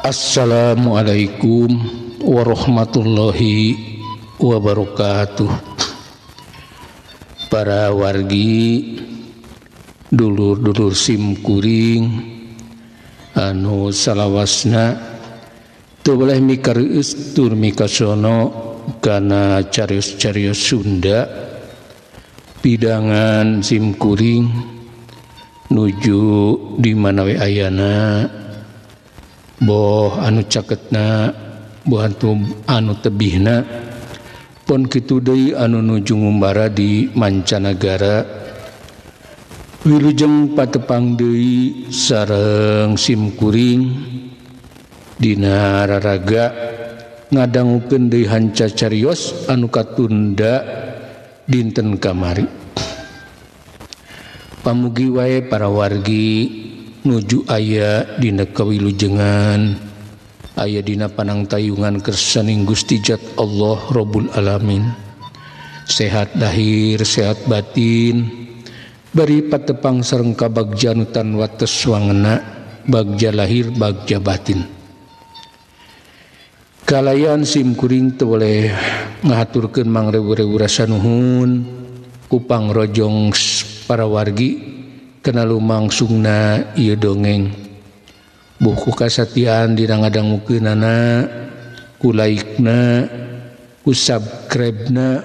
Assalamualaikum warahmatullahi wabarakatuh. Para wargi dulur-dulur simkuring anu salawasna teu boleh mikareueus tur mikasono kana carios-carios Sunda pidangan simkuring nuju di mana we ayana. Boh anu caketna boh anu tebihna pon kitu deui anu nuju ngumbara di mancanagara. Wilujeng patepang deui sareng simkuring dina raraga ngadangukeun deui hanca carios anu katunda dinten kamari. Pamugi wae para wargi nuju aya dina kawilujengan, aya dina panangtayungan kersaning Gusti Zat Allah Rabbul Alamin. Sehat lahir, sehat batin, bari patepang sareng kabagja anu tan wates wangena, bagja lahir, bagja batin. Kalayan simkuring teu boleh ngahaturkeun mangrewu-rewu rasa nuhun ku pangrojong para wargi kana lumangsungna ieu dongeng. Buku kasatian dina ngadangukeunana, ku like-na, ku subscribe-na,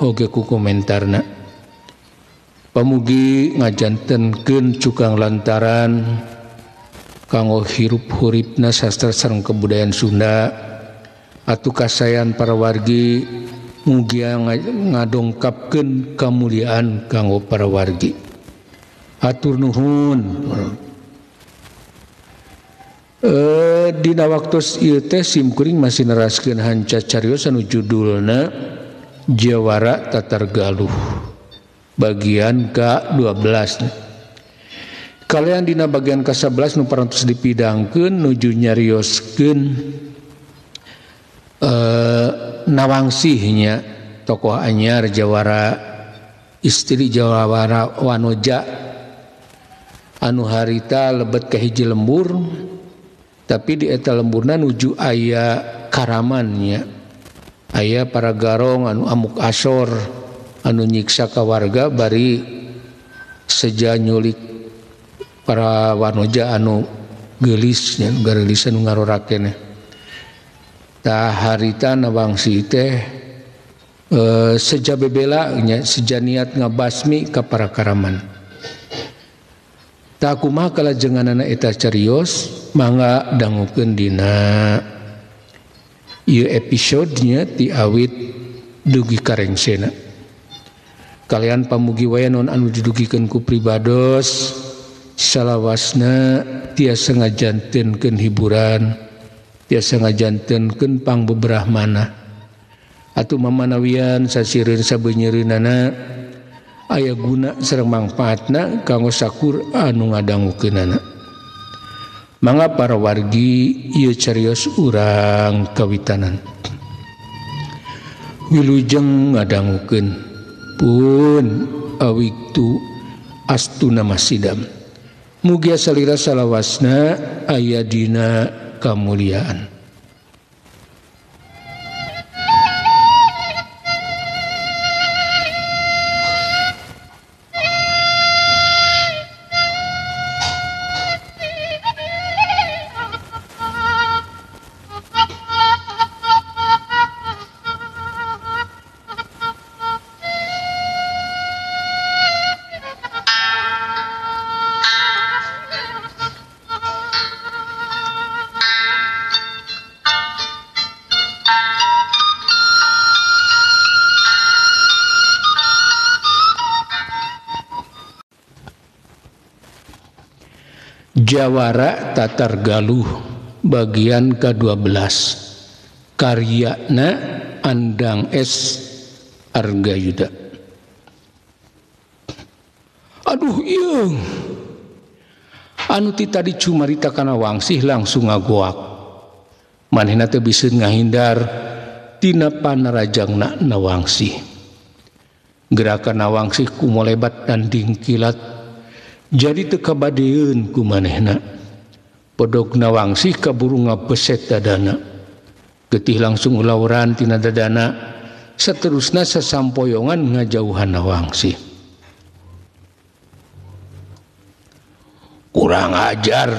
oge ku komentarna. Pamugi ngajantenkeun cukang lantaran kanggo hirup-huripna sastra sareng kebudayaan Sunda. Atuh kasayan para wargi mugia ngadongkapkeun kamuliaan kanggo para wargi. Hatur nuhun. Dina waktos ieu teh simkuring masih neraskeun hanca carios anu judulna Jawara Tatar Galuh bagian ke-12. Kalian dina bagian ke-11 nu parantos dipidangkeun nuju nyarioskeun Nawangsihnya tokoh anyar Jawara istri Jawara Wanoja anu harita lebet ka hiji lembur, tapi di eta lemburna nuju aya karamannya, aya para garong anu amuk asor anu nyiksa ka warga bari seja nyulik para wanoja anu geulis nya geulis anu ngarorakeun. Tah harita Nawangsih teh seja bebela nya seja niat ngabasmi ka para karaman. Tak kumaha kalajenganana eta carios mangga dangukeun dina ieu episodenya ti awit dugi karengsena. Kalian pamugi wae non anu didugikeun ku pribados salawasna tiasa ngajantenkeun hiburan, tiasa ngajantenkeun pangbeberahmana. Atuh mamanawian sasireun sabeunyereunana aya guna sareng mangpaatna kanggo sakur anu ngadangukeunana. Mangga para wargi ieu carios urang kawitanan. Wilujeng ngadangukeun pun awiktu astuna masidam. Mugia salira salawasna aya dina kamuliaan. Jawara Tatar Galuh bagian ke-12 karyana Andang S. Argayuda. Aduh ieu anu ti tadi cumarita kana Wangsih langsung ngagoak. Manehna teh biseun ngahindar tina panarajangna Nawangsih. Gerakan Nawangsih kumolebat dan dingkilat jadi teu kabadeun ku manehna. Pedog Nawangsi kaburu ngabeset dadana. Getih langsung ulauran tina dadana. Seterusna sasampoyongan ngajauhan Nawangsi. Kurang ajar,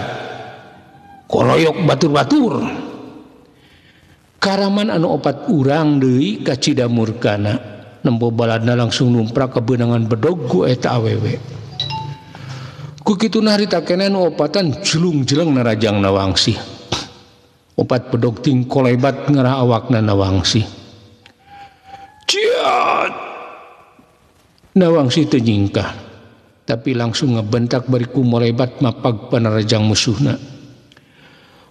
koroyok batur-batur. Karaman anu opat urang deui ka Cidamurkana. Nempo baladna langsung numprak ke benangan bedog ku eta awewe. Ku kituna harita keneh nu opatan julung-jeleng narajang Nawangsi. Opat bedog ting kolebat ngarah awakna Nawangsi. Ciat! Nawangsi teu nyingkah, tapi langsung ngebentak bari ku molebat mapag panarajang musuhna.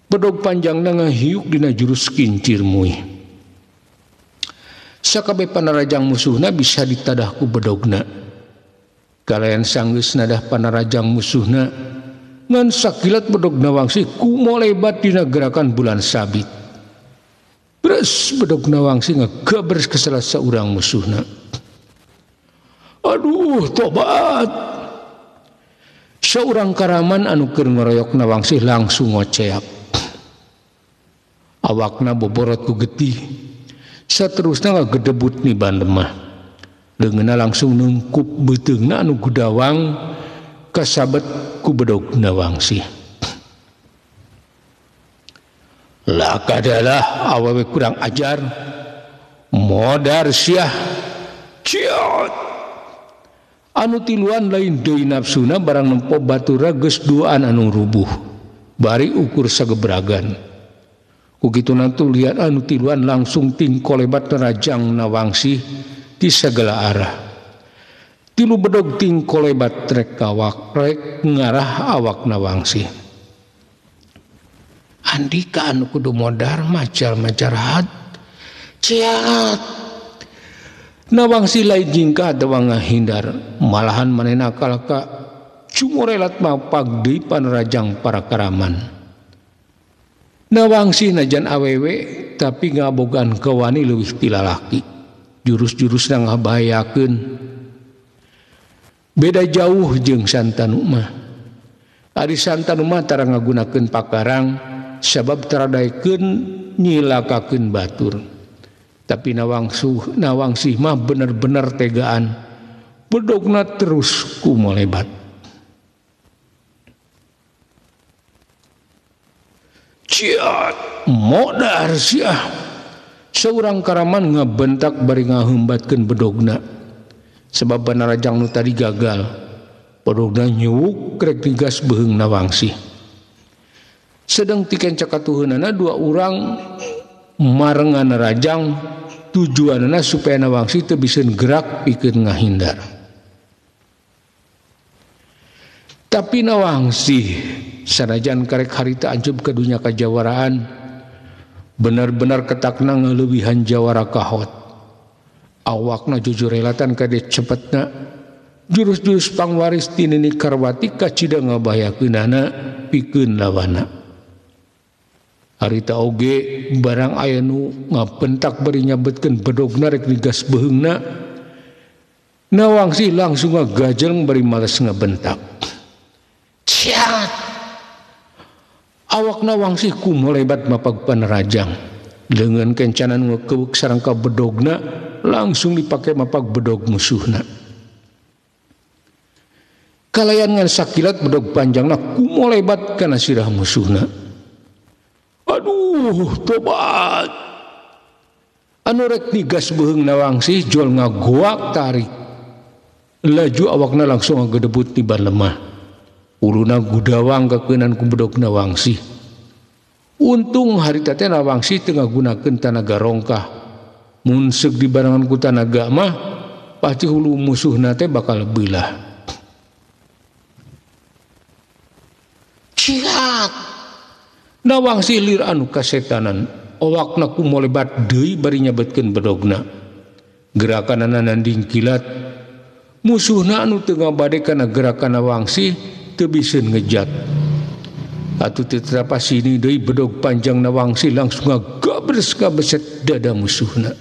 Bedog panjangna ngahiuk dina jurus kincir muih. Sakabeh panarajang musuhna bisa ditadah ku bedogna. Kalayan sanggeus nadah panarajang musuhna ngan sakilat bedog Nawangsi ku molebat dina gerakan bulan sabit. Beres bedog Nawangsi ngegabres ke salah saurang musuhna. Aduh, tobat. Saurang karaman anu keur ngeroyok Nawangsi langsung ngoceak. Awakna boborot ku getih. Saterusna ngagedebut ni bandemah. Leungeunna langsung nungkup beuteungna anu gudawang kasabet ku bedog Nawangsi. Lakadalah awewe kurang ajar, modar siah, ciot. Anu tiluan lain deui nafsuna barang nempo batura geus duaan anu rubuh, bari ukur sagebragan. Ku kituna tu liat anu tiluan langsung ting kolebat nerajang Nawangsi di segala arah. Tilu bedog ting kolebat trek kawak rek ngarah awak Nawangsi. Andika anu kudu modar macal macarahat ciat. Nawangsi lain jingkah atawa ngahindar, malahan manehna kalaka cumorelat mapag deui panrajang para karaman. Nawangsi najan awewe tapi ngabogaan kawani leuwih ti lalaki. Jurus-jurusna ngabahayakeun. Beda jauh jeung Santanu mah. Ari Santanu mah tara ngagunakeun pakarang sabab taradaekeun nyilakakeun batur. Tapi Nawangsi mah bener-bener tegaan. Bedogna terus ku molebat. Ciat, modar siah. Seorang karaman ngabentak bari ngahembatkeun bedogna. Sebab panarajang nu tadi gagal. Bedogna nyuwuk rek digas beheung Nawangsi. Sedang tikeun cakatuheunana dua urang marengan narajang tujuanna supaya Nawangsi teu biseun gerak pikeun ngahindar. Tapi Nawangsi sanajan karek harita ancup ke dunya kajawaraan benar-benar ketakna ngeleuwihan jawara kahot. Awakna jujurelatan kade cepetna jurus-jurus pangwaris ti Nini Karwati kacida ngabahayakeunana pikeun lawana. Harita oge barang aya nu ngabentak bari nyabetkeun bedogna rek digas beheungna. Nawangsi langsung ngagajeng bari males ngabentak. Ciat. Awak Nawangsi ku molebat mapag panarajang. Leungeun kencanan ngekeuweuk sareng ka bedogna langsung dipake mapag bedog musuhna. Kalayan ngan sakilat bedog panjangna ku molebat kana sirah musuhna. Aduh, tobat. Anu rek digas beheung Nawangsi jol ngagoak tarik. Laju awakna langsung ngagedebut ti ban lemah. Uluna gudawang kakeunan ku bedog Nawangsi. Untung harita teh Nawangsi teu ngagunakeun tanaga rongkah. Mun seug dibarengan ku tanaga mah pasti hulu musuhna teh bakal beulah. Ciat. Nawangsi lir anu kasetanan. Awakna ku molebat deui bari nyabetkeun bedogna. Gerakanana nanding kilat. Musuhna anu teu ngabade kana gerakan Nawangsi teu biseun ngejat. Atuh teu trapasini deui bedog panjang Nawangsi langsung ngagabres ka beset dada musuhna.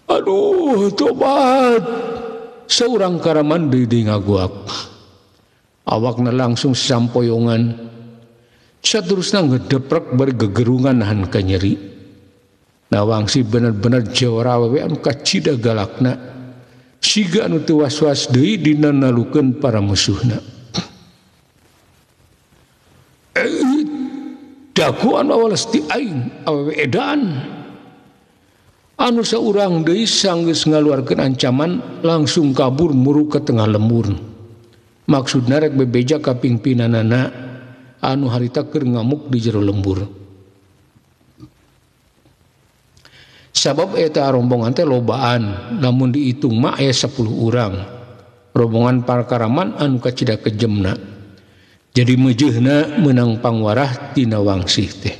Aduh, tobat. Seorang karaman deui ngagoak. awakna langsung sampoyongan saterusna ngedeprek bari gegerungan nahan ka nyeri. Nawangsi bener-bener jawara awewe anu kacida galakna siga anu teu was-was deui dina nalukeun para musuhna. Daku anu awalas ti aing awewe edan anu saurang deui sanggeus ngaluarkeun ancaman langsung kabur muru ka tengah lembur. Maksudna rek bebeja ka pingpinanana anu harita keur ngamuk di jero lembur. Sabab eta rombongan teh lobaan, namun dihitung mah aya 10 urang. Rombongan para karaman anu kacida kejemna. Jadi meujeuhna meunang pangwarah tina Wangsih teh.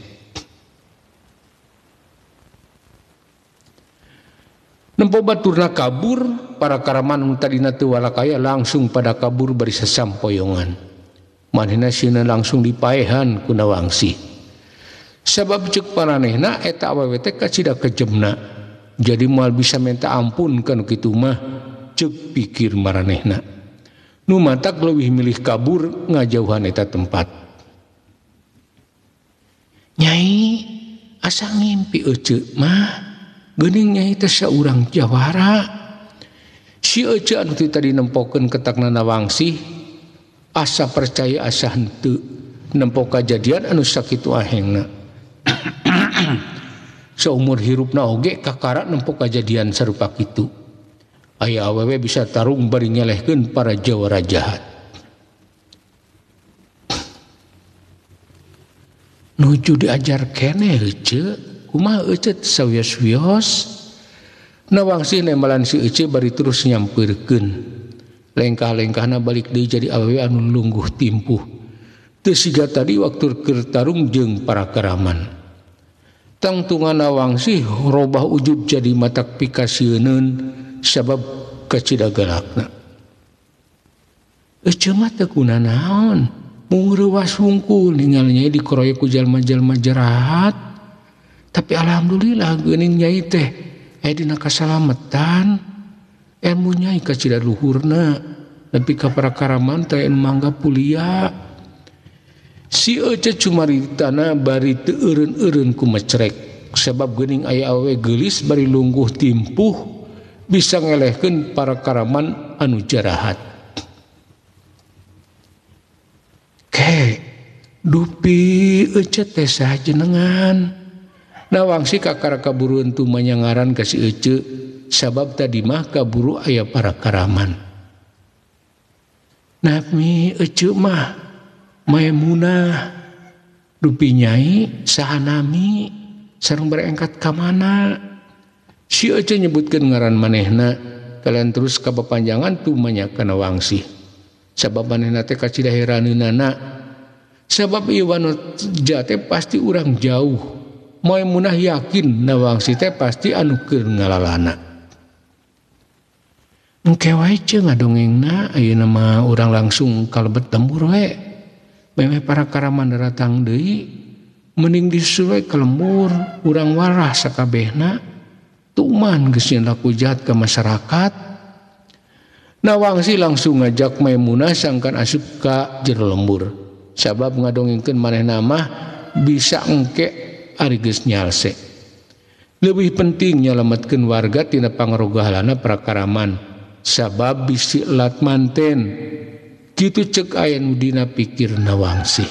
Nempo baturna kabur, para karaman anu tadina teu walakaya langsung pada kabur bari sasampoyongan. Manehna sieuna langsung dipaehan ku Wangsih. Sabab cek paranehna eta awewe teh kacida kejemna. Jadi moal bisa minta ampun kana kitu mah cek pikir maranehna. Nu matak leuwih milih kabur ngajauhan eta tempat. Nyai asa ngimpi ece mah geuning nyai teh saurang jawara. Si ece anu tadi nempokeun ketakna Wangsih asa percaya asa henteu nempo kajadian anu sakitu ahengna. Seumur hirupna oge kakara nempo kajadian sarupa kitu. Aya awewe bisa tarung bari nyelehkeun para jawara jahat. Nuju diajar keneh ece, kumaha ece sawios-wios. Wangsih nembalan si ece bari terus nyampeurkeun. Lengkah-lengkahna balik deui jadi awewe anu lungguh timpuh. Teu siga tadi waktu keur tarung jeung para karaman. Tangtungan Wangsih robah ujub jadi matak pikasieun sabab kacida galakna. Ece mah teu kunanaon, mung reuwas wungkul ningali nyai dikeroyok ku jalma-jalma jahat. Tapi alhamdulillah geuning nyai teh aya dina kasalametan. Ilmu nyai kacida luhurna, tapi ka para karaman teh anu mangga pulia. Si ece cumaritana bari teu eureun-eureun ku mecrek sabab geuning aya awewe geulis bari lungguh timpuh bisa ngelehkeun para karaman anu jarahat. Ke dupi ece teh sajenengan. Wangsih kakara kaburueun tu manyangaran ka si ece sabab tadi mah kaburu aya para karaman. Nami ece mah Maimunah dupi nyai sahanami sareng berengkat ka mana. Si ece nyebutkeun ngaran manehna kalian terus kapapanjangan tu manyakeun Wangsih. Sabab manehna teh kacida heraneunana. Sabab ieu wanoja teh pasti urang jauh. Maimunah yakin Wangsih teh pasti anu keur ngalalana. Engke wae ceung ngadongengna ayeuna mah urang langsung kalebet tembur we. Memeh para karaman datang deui mending disuruh ke lembur urang warah sakabehna tuman geus laku jahat ke masyarakat. Wangsih langsung ngajak Maimunah sangkan asup ka jero lembur sabab ngadongengkeun manehna mah bisa engke ari geus nyalse. Leuwih penting nyalametkeun warga tina pangarogahalana para karaman sabab bisi elat manten. Kitu cek aya nu dina pikirna Wangsih.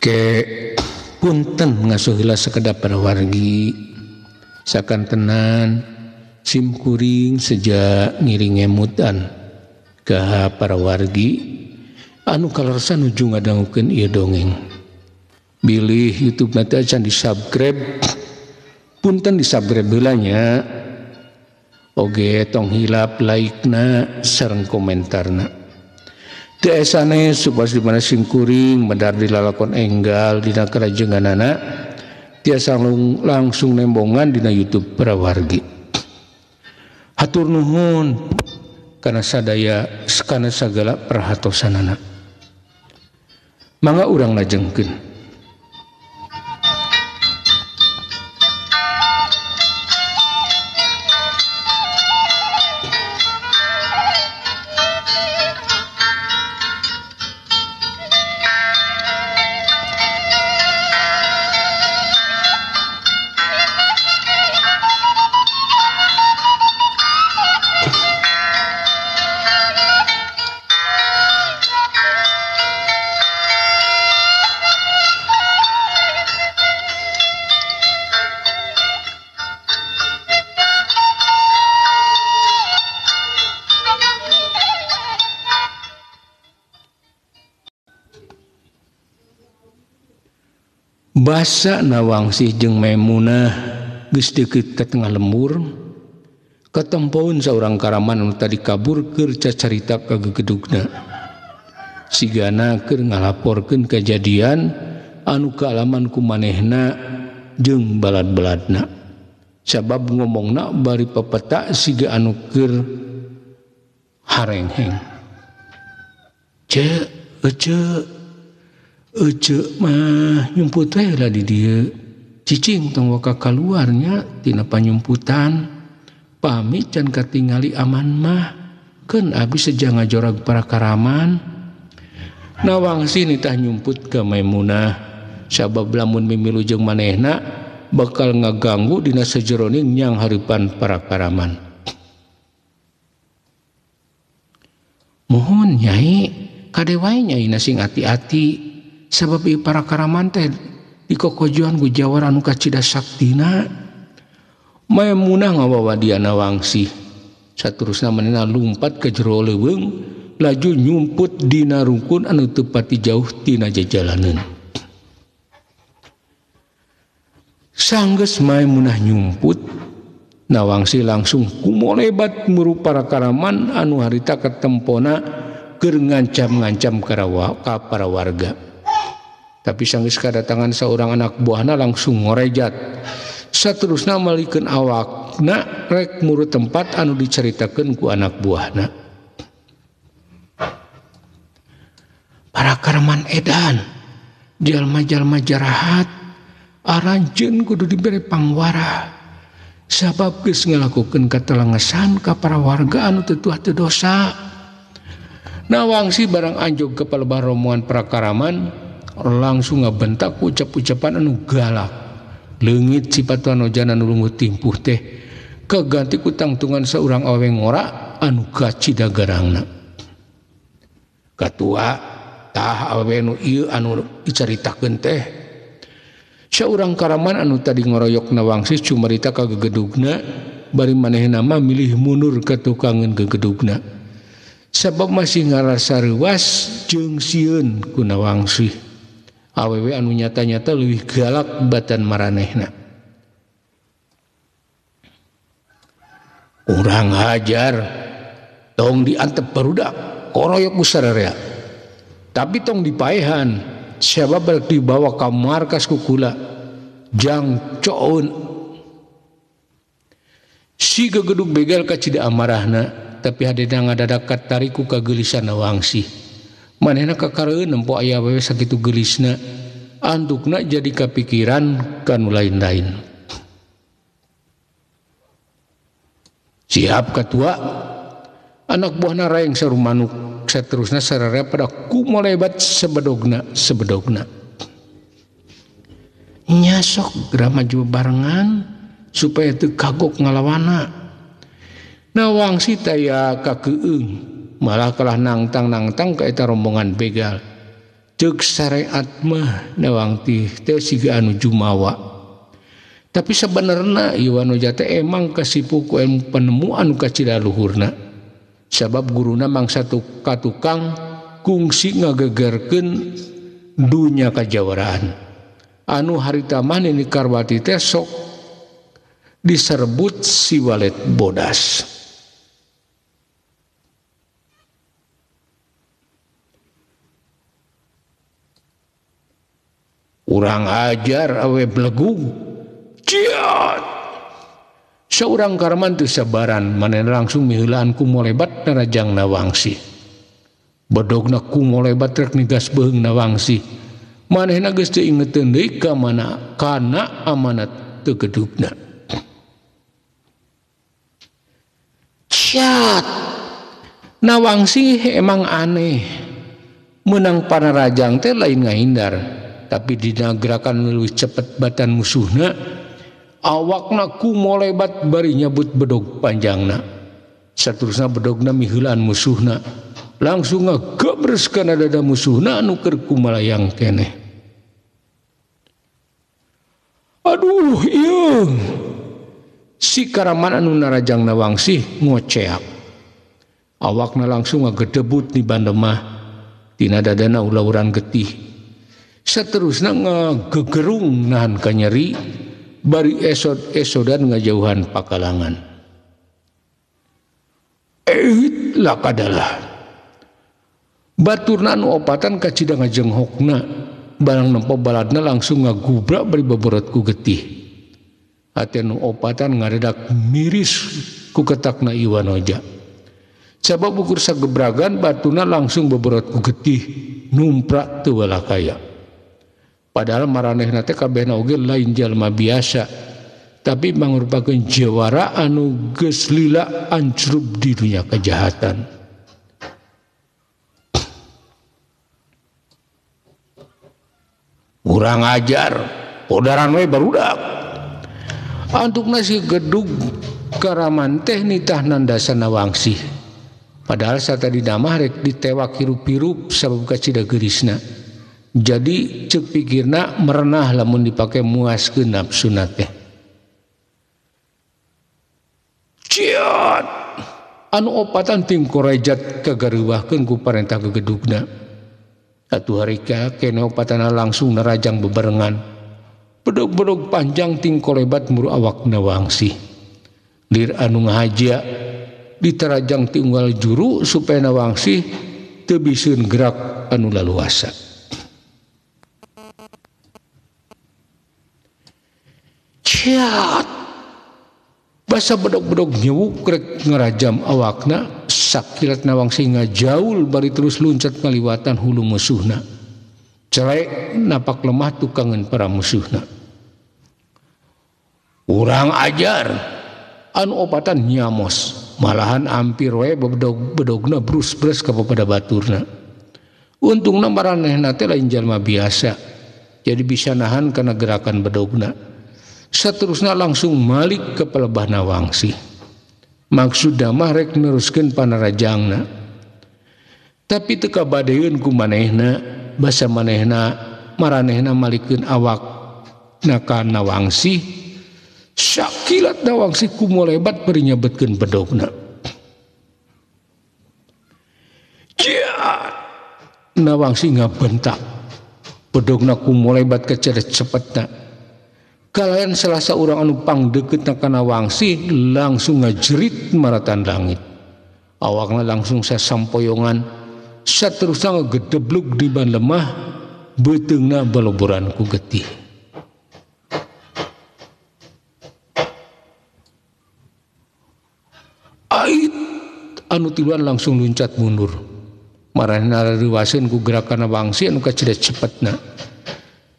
Ke punten ngasuh heula sakedap para wargi sakantenan sim kuring sejak ngiring emutan ka para wargi anu kalersan nuju ngadangukeun ieu dongeng. Bilih YouTube nanti acan di subscribe, punten di subscribe heula nya. Oge tong hilap like-na sareng komentarna. Teu esane supados dimana sim kuring medar di lalakon enggal dina karajenganana tiasa langsung nembongan dina YouTube para wargi. Hatur nuhun kana sadaya kana sagala perhatosanana. Mangga urang lajengkeun. Basa Nawangsih jeung Maimunah geus deukeut ka tengah lembur katempoun saurang karaman anu tadi kabur keur cacarita ka gegedugna sigana keur ngalaporkeun kajadian anu kaalaman ku manehna jeung balad-baladna sabab ngomongna bari papeta siga anu keur harengheng. Ece mah nyumput we lah di dieu cicing tong waka kaluarnya tina panyumputan pamit can katingali aman mah keun abdi seja ngajorag para karaman. Nawangsih nitah nyumput ka Maimunah sabab lamun mimilu jeung manehna bakal ngaganggu dina sajeroning nyang haripan para karaman. Mohon Nyai kade wae Nyai sing ati-ati sabab para karaman teh dikokojoan ku jawar anu kacida saktina. Maimunah ngawawa dia Nawangsih saterusna manehna lumpat ka jero leuweung laju nyumput dina rungkun anu teu pati jauh tina jajalaneun. Sanggeus Maimunah nyumput Nawangsih langsung kumolebat muru para karaman anu harita katempona keur ngancam-ngancam ka para warga. Tapi sanggeus kadatangan seorang anak buahna langsung ngorejat saterusna malikeun awakna rek muru tempat anu dicaritakeun ku anak buahna. Para karaman edan jalma-jalma jarahat aranjeun kudu dibere pangwara sabab geus ngalakukeun katelengesan ka para warga anu teu tuah teu dosa. Nawangsih barang anjog kepala rombongan para karaman langsung ngabentak ucap-ucapan anu galak leungit sifat wanojana anu lungguh timpuh teh kaganti ku tangtungan saurang awewe ngora anu kacida garangna. Katua tah awewe nu ieu anu dicaritakeun teh saurang karaman anu tadi ngoroyok Nawangsih cumarita ka gegedugna bari manehna mah milih mundur ka tukangeun gegedugna sabab masih ngarasa reuas jeung sieun ku Nawangsih. Awewe anu nyata-nyata leuwih galak batan maranehna. Urang hajar tong diantep barudak koroyok ku sararea. Tapi tong dipaehan sabab balik dibawa ka markas ku kula jang coun. Si gegedug begal kacida amarahna tapi hadena ngadadak katariku kagelisan Nawangsih. Manehna kakareueun nempo aya awewe sakitu gelisna andukna jadi kapikiran kanu lain-lain. Siap katua anak buahna raeng sarumanuk saterusna sararea pada kumolebat sebedogna nya sok geura maju barengan supaya teu kagok ngalawana. Nawangsih taya kakeueung malah kalah nangtang ka eta rombongan begal. Ceuk syariat mah Nawangsih teh siga anu jumawa. Tapi sebenarnya Iwanoja teh emang kasipu ku ilmu penemu anu kacida luhurna. Sabab guruna mangsa katukang kungsi ngagegerkeun dunya kajawaraan. Anu harita mah Nini Karbati teh sok diserbut si walet bodas. Urang ajar awe belegung. Ciat. Seorang karman teu sabaran manehna langsung miheulaan ku molebat narajang Nawangsi. Bedogna ku molebat rek nigas beheung Nawangsi. Manehna geus teu ingeteun deui ka mana kana amanat teu gedugna. Ciat. Nawangsi emang aneh. Menang panarajang teh lain ngahindar, tapi dina gerakan leuwih cepet batan musuhna, awakna ku molebat bari nyabut bedog panjangna. Saterusna bedogna miheulaan musuhna, langsung ngagebres kana dada musuhna anu keur kumalayang keneh. Aduh, ieu si Karaman anu narajang Nawangsi ngoceak. Awakna langsung ngagedebut di bandemah, tina dadana ulauran getih. Saterusna ngagegerung nahan ka nyeri, bari esod-esodan ngajauhan pakalangan. Lakadalah. Baturna anu opatan kacida ngajenghokna, barang nempo baladna langsung ngagubrak bari baborot ku getih. Hati anu opatan ngaredak miris ku ketakna Iwanoja. Sabab ukur sagebragan batuna langsung baborot ku getih, numprak teu walakaya. Padahal maranehna teh kabehna oge lain jalma biasa, tapi mangrupakeun jawara anu geus lila ancrup di dunia kejahatan. Urang ajar, podaran we barudak. Antukna si gedug Karaman teh nitah nandasa Nawangsi. Padahal satadina mah rek ditewak hirup-hirup sabab kacida geurisna. Jadi ceuk pikirna merenah lamun dipake muaskeun nafsuna teh. Ciat. Anu opatan ting korejat kagareuwahkeun ku parentah gegedugna. Atuh harika kene opatana langsung narajang bebarengan. Bedog-bedog panjang ting kolebat muru awak Nawangsi. Lir anu ngahaja ditarajang ti unggal juru supaya Nawangsi teu biseun gerak anu laluasa. Ciat. Basa bedog-bedog nyewuk rek ngarajam awakna, sakilat Nawangsi ngajaul bari terus luncat ngaliwatan hulu musuhna. Celek napak lemah tukangan para musuhna. Urang ajar anu opatan nyamos, malahan hampir we bedogna brus-brus ka pada baturna. Untungna maranehna teh lain jalma biasa, jadi bisa nahan kana gerakan bedogna. Saterusna langsung malik ke pelebah Nawangsi. Maksudna mah rek neruskeun panarajangna. Tapi teu kabadeun ku manehna, basa manehna maranehna malikeun awak ka Nawangsi. Sakilat Nawangsi ku molebat bari nyabetkeun bedogna. Ciat. Nawangsi ngabentak. Bedogna ku molebat kaceret cepetna. Kalayan salah seorang anu pangdeukeutna ka Nawangsi langsung ngajerit maratan langit. Awakna langsung sasampoyongan, saterusna ngagedeblug di ban lemah, beuteungna baloboran ku getih. Ait anu tiluan langsung luncat mundur. Maranehna riwaseun ku gerakan Nawangsi anu kacida cepetna.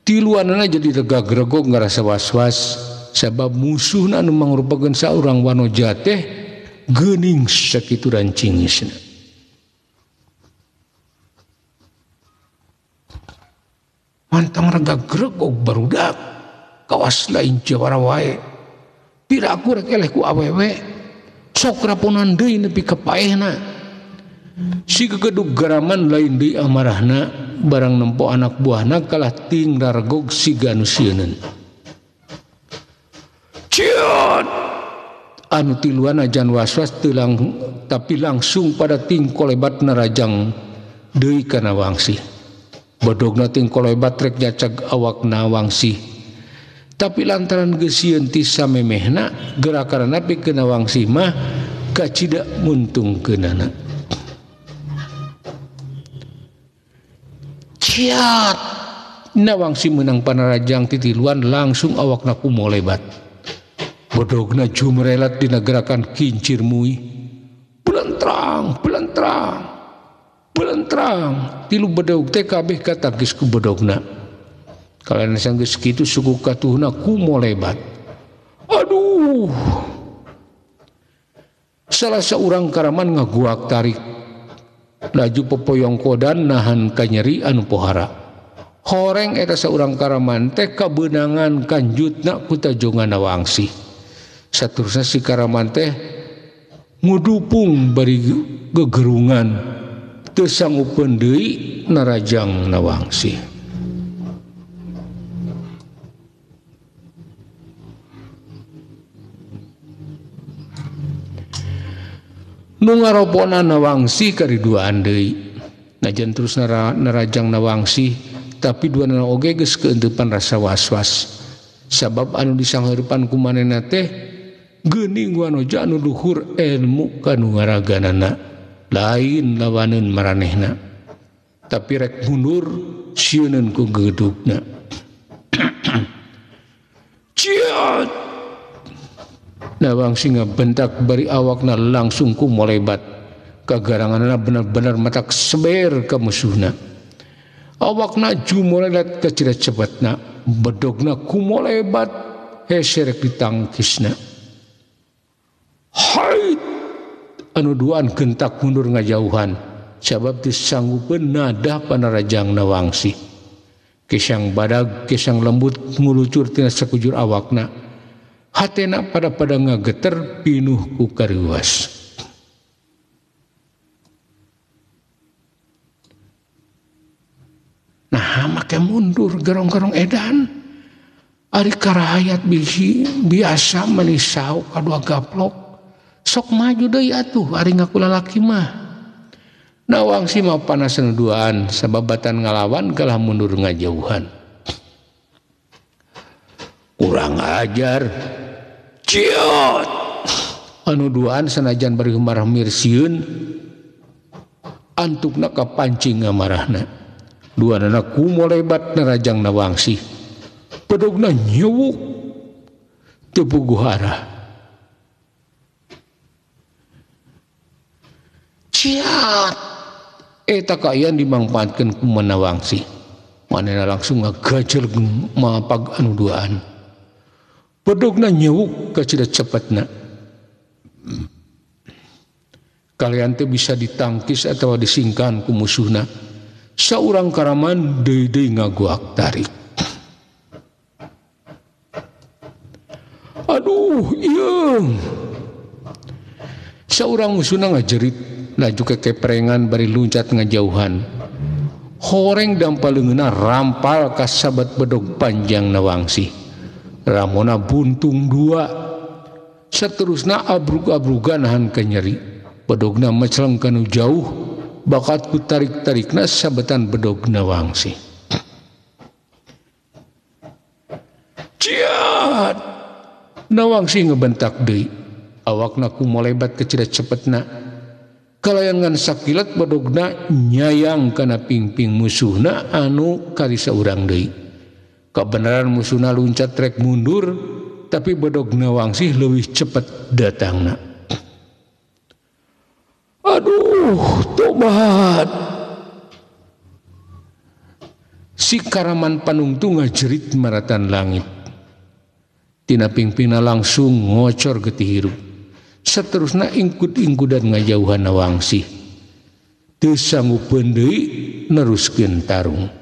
Tiluanana jadi regag-regog ngarasa was-was sabab musuhna anu mangrupakeun saurang wanoja teh geuning sakitu rancingisna. Mantang regag-regog barudak kawas lain jawara wae. Piraku rek eleh ku awewe sok raponan deui nepi ka paehna. Si gegedug Karaman lain deui amarahna barang nempo anak buahna kalah ting raregog siga anu sieunun. ciot anu tiluan ajan waswas telang tapi langsung pada tingkolebat narajang deui kana Wangsi. Bodogna tingkolebat rek nyacag awakna Wangsi. Tapi lantaran geus sieun ti samemehna gerakanna pikeun Wangsi mah kacida nguntungkeunana. Ciat na Wangsi menang panarajang titiluan langsung awakna kumolebat. Bodogna jumrelat dina gerakan kincir mui. Belentrang, belentrang, belentrang. Tilu bedog teh kabeh katagis ku bodogna. Kalian sanggeus kitu suku katuhna kumolebat. Aduh. Salah seorang karaman ngaguak tarik. Laju pepoyong kodan nahan kanyeri anu pohara. Horeng eta seorang karaman teh kabeunangan kanjutna ku tajonganna Wangsi. Saterusna si karaman teh ngudupung bari gegerungan teu sanggupeun deui narajangna Wangsi. Nu ngaroponana Wangsi kariduaan deui. Najan terus narajangna Wangsi tapi duana oge geus keuntupan rasa was-was. Sabab anu disangheurepan ku manehna teh geuning wanoja anu luhur ilmu kanu ngaraganana. Lain lawaneun maranehna. Tapi rek mundur sieuneun ku geudukna. Ciat na Wangsi ngabentak bari awakna langsung kumolebat. Kagaranganna benar-benar matak seber ka musuhna. Awakna jumolebat ka cida cepetna. Bedogna kumolebat heserek ditangkisna. Hai anu duaan gentak mundur ngajauhan. Sabab disanggupeun nadah panarajangna Wangsi. Kesang badag, kesang lembut ngulucur tina sakujur awakna. Hatena pada ngageter pinuh ku kariwas. Nah make mundur garong-garong edan. Ari karahayat bisi biasa menisau kadua gaplok. Sok maju deui atuh ari ngaku lalaki mah. Nah Wangsi mah panasan duaan sababatan ngalawan kalah mundur ngajauhan. Kurang ajar. Ciot anu duaan sanajan bari marah-mir sieun antukna kapancing ngamarahna. Duanana kumolebat narajangna Wangsi. Pedogna nyewuk teu puguh arah. Ciat eta kaayaan dimangpaatkeun ku manehna Wangsi. Manehna langsung ngagajel mapag anu duaan. Pedogna nyewuk ka cida cepetna. Kalian teh bisa ditangkis atau disingkan ku musuhna. Saurang karaman deui-deui ngaguak tarik. Aduh, ieung. Saurang musuhna ngajerit laju kekeprengan bari luncat ngajauhan. Horeng dampaleungeunna rampal ka sabat bedog panjangna Wangsi. Ramona buntung dua. Saterusna abrug-abrugan nahan kanyeri. Bedogna meceleng kanu jauh. Bakat ku tarik-tarikna sabetan bedogna Wangsi. Ciat na Wangsi ngebentak deui. Awakna kumolebat ke cida cepetna. Kalayangan sakilat bedogna nyayang kana pingping musuhna anu kari saurang deui. Kebenaran musuhna luncat trek mundur, tapi bedogna Wangsi leuwih cepet datangna. Aduh, tobat. Si karaman panungtung ngajerit maratan langit. Tina pingpingna langsung ngocor getih hirup. Saterusna ingkud-ingkudan ngajauhan Wangsi. Teu sanggupeun deui neruskeun tarung.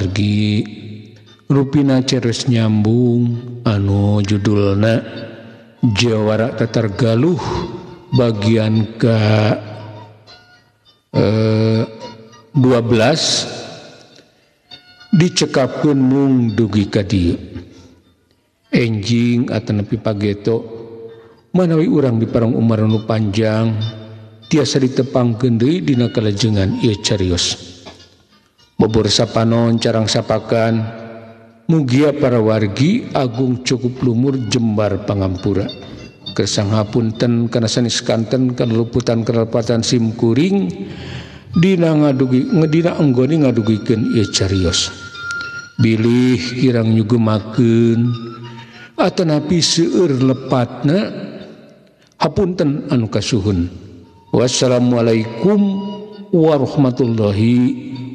margi rupina ceres nyambung anu judulna Jawara Tatar Galuh bagian ke 12 dicekapkeun mung dugi ka dieu enjing atanepi pageto manawi urang di parang umur nu panjang tiasa ditepangkeun deui dina kalajengan ieu carios bobor sapanon carang sapakan mugia para wargi agung cukup lumur jembar pangampura kersang hapunten kana sanes kanten kaluputan kalepatan sim kuring dina anggoni ngadugikeun ieu carios bilih kirang nyugemakeun atanapi seueur lepatna hapunten anu kasuhun. Wassalamualaikum warahmatullahi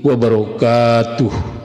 wabarakatuh.